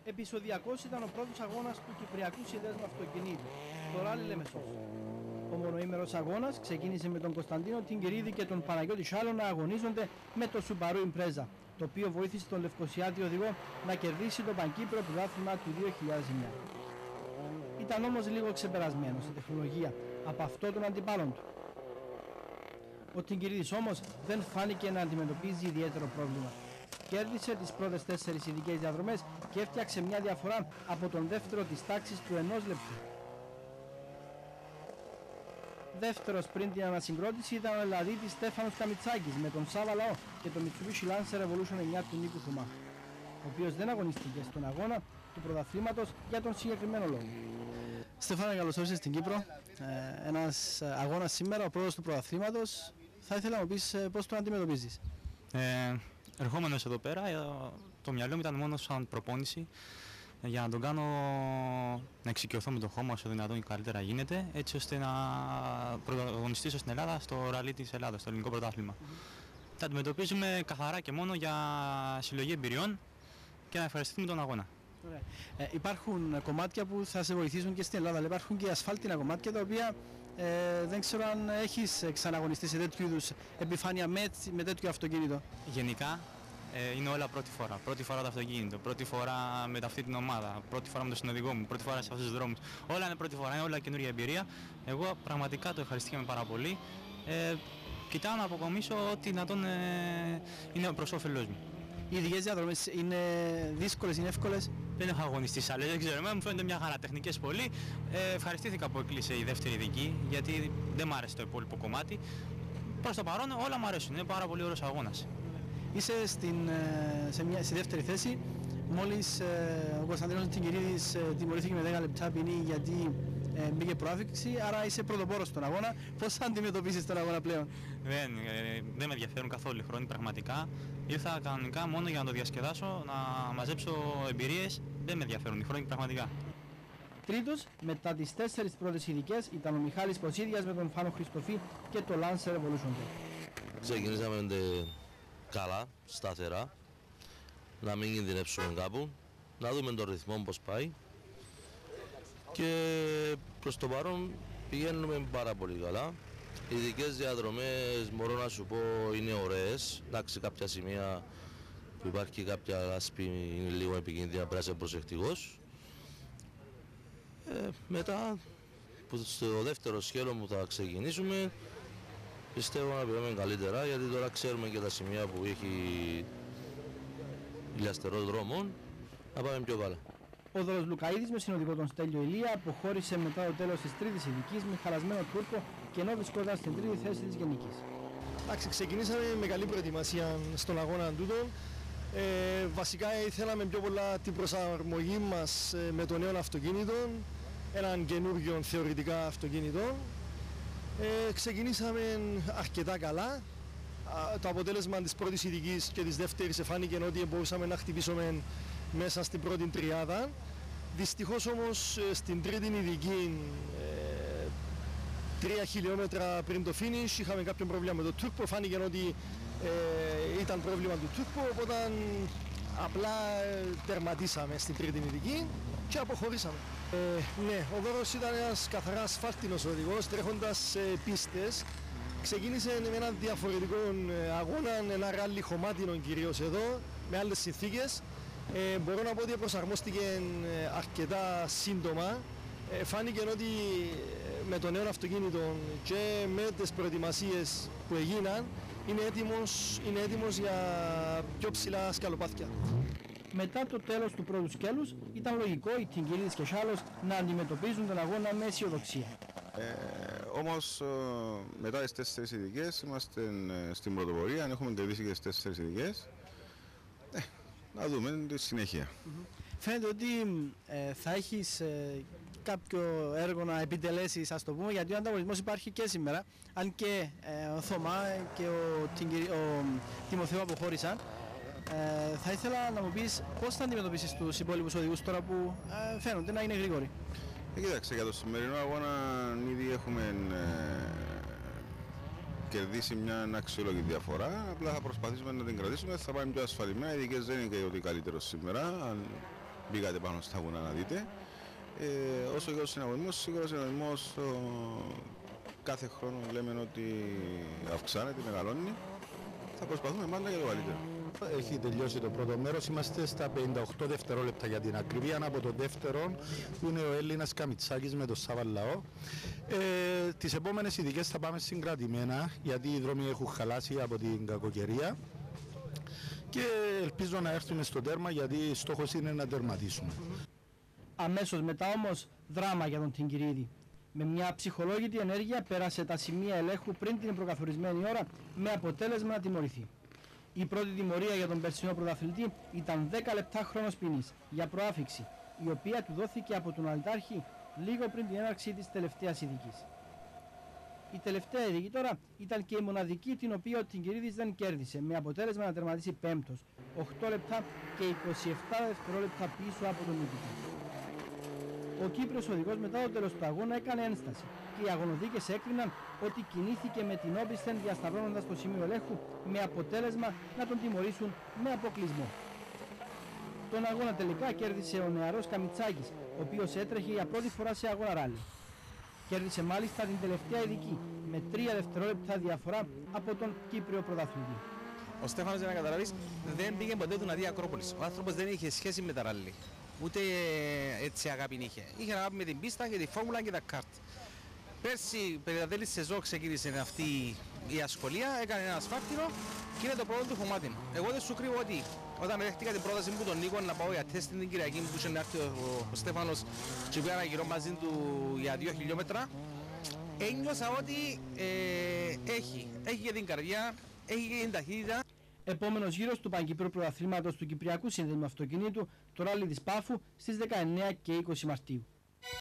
Επεισοδιακός ήταν ο πρώτος αγώνας του Κυπριακού Συνδέσμου Αυτοκινήτου, το Ράλι Λεμεσός. Ο μονοήμερος αγώνας ξεκίνησε με τον Κωνσταντίνο Τιγκυρίδη και τον Παναγιώτη Σάλο να αγωνίζονται με το Subaru Impreza, το οποίο βοήθησε τον Λευκοσιάτη οδηγό να κερδίσει το Πανκύπριο πρωτάθλημα του 2009. Ήταν όμως λίγο ξεπερασμένος στη τεχνολογία από αυτό των αντιπάλων του. Ο Τιγκυρίδης όμως δεν φάνηκε να αντιμετωπίζει ιδιαίτερο πρόβλημα. Κέρδισε τις πρώτες 4 ειδικές διαδρομές και έφτιαξε μια διαφορά από τον δεύτερο της τάξης του 1 λεπτού. Δεύτερος πριν την ανασυγκρότηση ήταν ο Ελλαδίτης Στέφανος Καμιτσάκης με τον Σάβα Λαό και το Mitsubishi Lancer Evolution 9 του Νίκου Θωμά, ο οποίος δεν αγωνίστηκε στον αγώνα του πρωταθλήματος για τον συγκεκριμένο λόγο. Στέφανε, καλώς ήρθες στην Κύπρο. Ένας αγώνας σήμερα, ο πρώτος του πρωταθλήματος. Θα ήθελα να μου πεις πώς τον αντιμετωπίζεις. Ερχόμενος εδώ πέρα, το μυαλό μου ήταν μόνο σαν προπόνηση για να τον κάνω να εξοικειωθώ με το χώμα όσο δυνατόν καλύτερα γίνεται, έτσι ώστε να πρωταγωνιστήσω στην Ελλάδα στο ραλί της Ελλάδας, στο ελληνικό πρωτάθλημα. Τα αντιμετωπίζουμε καθαρά και μόνο για συλλογή εμπειριών και να ευχαριστούμε τον αγώνα. Υπάρχουν κομμάτια που θα σε βοηθήσουν και στην Ελλάδα, αλλά υπάρχουν και ασφάλτινα κομμάτια τα οποία δεν ξέρω αν έχεις ξαναγωνιστεί σε τέτοιου είδους επιφάνεια με τέτοιο αυτοκίνητο. Γενικά είναι όλα πρώτη φορά. Πρώτη φορά το αυτοκίνητο, πρώτη φορά με αυτή την ομάδα, πρώτη φορά με τον συνοδηγό μου, πρώτη φορά σε αυτούς τους δρόμους. Όλα είναι πρώτη φορά, είναι όλα καινούργια εμπειρία. Εγώ πραγματικά το ευχαριστήκαμε πάρα πολύ. Κοιτάω να αποκομίσω ό,τι δυνατόν είναι προς όφελός μου. Οι ειδικές διαδρομές είναι δύσκολες, είναι εύκολες? Δεν έχω αγωνιστεί σε άλλες, δεν ξέρω, μου φαίνονται μια χαρά, τεχνικές πολύ. Ευχαριστήθηκα που έκλεισε η δεύτερη ειδική, γιατί δεν μ' άρεσε το υπόλοιπο κομμάτι. Προς το παρόν όλα μου αρέσουν, είναι πάρα πολύ ωραίος αγώνας. Είσαι στη δεύτερη θέση. Μόλις ο Κωνσταντίνος Τιγκυρίδης τιμωρήθηκε με 10 λεπτά ποινή γιατί μπήκε προάφηξη, άρα είσαι πρωτοπόρος στον αγώνα. Πώς θα αντιμετωπίσεις τον αγώνα πλέον? Δεν με ενδιαφέρουν καθόλου οι χρόνοι πραγματικά. Ήρθα κανονικά μόνο για να το διασκεδάσω, να μαζέψω εμπειρίες. Δεν με ενδιαφέρουν οι χρόνοι πραγματικά. Τρίτος, μετά τις 4 πρώτες ειδικές, ήταν ο Μιχάλης Ποσίδιας με τον Φάνο Χριστοφή και το Lancer Evolution. Ξεκινήσαμε καλά, σταθερά, να μην κινδυνεύσουμε κάπου, να δούμε τον ρυθμό πώς πάει και προς το παρόν πηγαίνουμε πάρα πολύ καλά. Οι ειδικές διαδρομές μπορώ να σου πω είναι ωραίες, εντάξει κάποια σημεία που υπάρχει κάποια λάσπη είναι λίγο επικίνδυνα, πρέπει να είσαι προσεκτικός. Μετά που στο δεύτερο σχέδιο που θα ξεκινήσουμε πιστεύω να πήγαμε καλύτερα, γιατί τώρα ξέρουμε και τα σημεία που έχει ηλιαστερό δρόμο, να πάμε πιο καλά. Ο Δωρος Λουκαίδης με συνοδηγό τον Στέλιο Ηλία αποχώρησε μετά το τέλος της τρίτης ειδικής με χαλασμένο τούρκο και ενώ βρισκόταν στην τρίτη θέση της γενικής. Εντάξει, ξεκινήσαμε με καλή προετοιμασία στον αγώνα τούτο. Βασικά ήθελαμε πιο πολλά την προσαρμογή μας με το νέο αυτοκίνητο, έναν καινούργιο θεωρητικά αυτοκίνητο. Ξεκινήσαμε αρκετά καλά. Το αποτέλεσμα της πρώτης ειδικής και της δεύτερης εφάνηκε ότι μπορούσαμε να χτυπήσουμε μέσα στην πρώτη τριάδα. Δυστυχώς όμως στην τρίτη ειδική, 3 χιλιόμετρα πριν το finish, είχαμε κάποιο πρόβλημα με το τούρπο. Φάνηκε ότι ήταν πρόβλημα του τούρπο, οπότε απλά τερματίσαμε στην τρίτη ειδική και αποχωρήσαμε. Ναι, ο Δώρος ήταν ένας καθαρά ασφάλτινος οδηγός, τρέχοντας σε πίστες. Ξεκίνησε με έναν διαφορετικό αγώνα, ένα ράλι χωμάτινο κυρίως εδώ, με άλλες συνθήκες. Μπορώ να πω ότι προσαρμόστηκε αρκετά σύντομα. Φάνηκε ότι με το νέο αυτοκίνητο και με τις προετοιμασίες που έγιναν είναι έτοιμος για πιο ψηλά σκαλοπάτια. Μετά το τέλος του πρώτου σκέλους ήταν λογικό οι Τιγκυρίδης και Σάλος να αντιμετωπίζουν τον αγώνα με αισιοδοξία. Όμως μετά τις 4 ειδικές είμαστε στην πρωτοπορία, αν έχουμε κερδίσει και τις 4 ειδικές, να δούμε τη συνέχεια. Φαίνεται ότι θα έχεις κάποιο έργο να επιτελέσεις, ας το πούμε, γιατί ο ανταγωνισμός υπάρχει και σήμερα, αν και ο Θωμά και ο Τιμοθέου αποχώρησαν. Θα ήθελα να μου πεις πώς θα αντιμετωπίσεις τους υπόλοιπους οδηγούς τώρα που φαίνονται να είναι γρήγοροι. Κοίταξε, για το σημερινό αγώνα ήδη έχουμε κερδίσει μια αξιόλογη διαφορά. Απλά θα προσπαθήσουμε να την κρατήσουμε, θα πάμε πιο ασφαλισμένα. Οι ειδικές δεν είναι και ότι καλύτερο σήμερα. μπήκατε πάνω στα βουνά να δείτε. Όσο για ο συναγωνισμός, σίγουρα ο συναγωνισμός κάθε χρόνο λέμε ότι αυξάνεται, μεγαλώνει. Θα προσπαθούμε πάντα για το καλύτερο. Έχει τελειώσει το πρώτο μέρος, είμαστε στα 58 δευτερόλεπτα για την ακρίβεια από το δεύτερο που είναι ο Έλληνας Καμιτσάκης με το Σαββαλαό. Τις επόμενες ειδικές θα πάμε συγκρατημένα γιατί οι δρόμοι έχουν χαλάσει από την κακοκαιρία και ελπίζω να έρθουμε στο τέρμα γιατί στόχος είναι να τερματίσουμε. Αμέσως μετά όμως δράμα για τον Τιγκυρίδη. Με μια ψυχολόγητη ενέργεια πέρασε τα σημεία ελέγχου πριν την προκαθορισμένη ώρα με αποτέλεσμα να τιμωρηθεί. Η πρώτη τιμωρία για τον περσινό πρωταθλητή ήταν 10 λεπτά χρόνος ποινής για προάφιξη, η οποία του δόθηκε από τον Αλτάρχη λίγο πριν την έναρξη της τελευταίας ειδικής. Η τελευταία ειδική τώρα ήταν και η μοναδική την οποία ο Τιγκυρίδης δεν κέρδισε, με αποτέλεσμα να τερματίσει πέμπτος, 8 λεπτά και 27 δευτερόλεπτα πίσω από τον νικητή. Ο Κύπριος οδηγός μετά το τέλος του αγώνα έκανε ένσταση και οι αγωνοδίκες έκριναν ότι κινήθηκε με την όπισθεν διασταυρώνοντας το σημείο ελέγχου με αποτέλεσμα να τον τιμωρήσουν με αποκλεισμό. Τον αγώνα τελικά κέρδισε ο νεαρός Καμιτσάκης, ο οποίος έτρεχε για πρώτη φορά σε αγώνα ράλι. Κέρδισε μάλιστα την τελευταία ειδική με 3 δευτερόλεπτα διαφορά από τον Κύπριο πρωταθλητή. Ο Στέφανος, για να καταλάβεις, δεν πήγε ποτέ του να δει Ακρόπολης. Ο άνθρωπος δεν είχε σχέση με τα ράλι. Ούτε έτσι αγάπη είχε. Είχε αγάπη με την πίστα και τη φόρμουλα και τα κάρτ. Πέρσι, περί τα τέλη σεζόν, ξεκίνησε αυτή η ασχολία, έκανε ένα ασφάλτινο και είναι το πρώτο του χωμάτι. Εγώ δεν σου κρύβω ότι όταν δέχτηκα την πρόταση μου τον Νίκο να πάω για τεστ την Κυριακή που είχε έρθει ο Στέφανος και πήγα ένα γυρό μαζί του για 2 χιλιόμετρα, ένιωσα ότι έχει και την καρδιά, έχει και την ταχύτητα. Επόμενος γύρος του Παγκυπρίου Πρωταθλήματος του Κυπριακού Συνδέσμου Αυτοκινήτου, το ράλι της Πάφου στις 19 και 20 Μαρτίου.